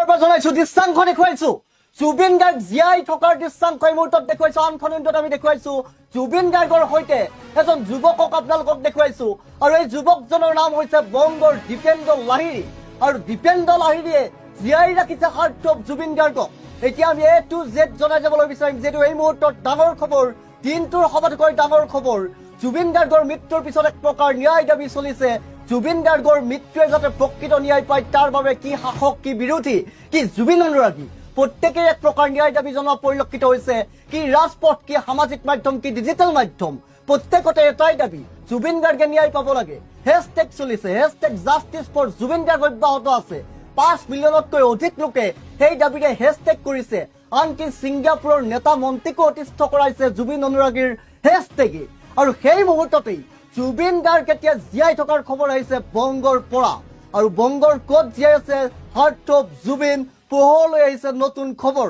পুনৰ পৰা জনাইছো দৃশ্যাংশ দেখুৱাইছো জুবিন গাৰ্গ জীয়াই থকাৰ দৃশ্যাংশ এই মুহূৰ্তত দেখুৱাইছো আনখন ইণ্টত আমি দেখুৱাইছো জুবিন গাৰ্গৰ সৈতে এজন যুৱকক আপোনালোকক দেখুৱাইছো আৰু এই যুৱকজনৰ নাম হৈছে বংগৰ দীপেন্দ্ৰ লাহিৰী আৰু দীপেন্দ্ৰ লাহিৰীয়ে জীয়াই ৰাখিছে হাৰ্ট অফ জুবিন গাৰ্গক এতিয়া আমি এ টু জেড জনাই যাবলৈ বিচাৰিম যিহেতু এই মুহূৰ্তত ডাঙৰ খবৰ দিনটোৰ সবাতোকৈ ডাঙৰ খবৰ জুবিন গাৰ্গৰ মৃত্যুৰ পিছত এক প্ৰকাৰ ন্যায় দাবী চলিছে জুবিন গাৰ্গৰ মৃত্যুৱে যাতে প্ৰকৃত ন্যায় পায় তাৰ বাবে কি শাসক কি বিৰোধী কি জুবিন অনুৰাগী প্ৰত্যেকে এক প্ৰকাৰ ন্যায় দাবী জনোৱা পৰিলক্ষিত হৈছে কি ৰাজপথ কি সামাজিক মাধ্যম কি ডিজিটেল মাধ্যম প্ৰত্যেকতে এটাই দাবী জুবিন গাৰ্গে ন্যায় পাব লাগে হেশটেগ চলিছে হেশটেগ জাষ্টিছ ফৰ জুবিন গাৰ্গ অব্যাহত আছে 5 মিলিয়নতকৈ অধিক লোকে সেই দাবীৰে হেশটেগ কৰিছে আনকি ছিংগাপুৰৰ নেতা মন্ত্ৰীকো অতিষ্ঠ কৰাইছে জুবিন অনুৰাগীৰ হেশটেগে আৰু সেই মুহূৰ্ততেই জুবিন গাৰ্গ এতিয়া জীয়াই থকাৰ খবৰ আহিছে বংগৰ পৰা আৰু বংগৰ ক'ত জীয়াই আছে হাৰ্ট অফ জুবিন পোহৰলৈ আহিছে নতুন খবৰ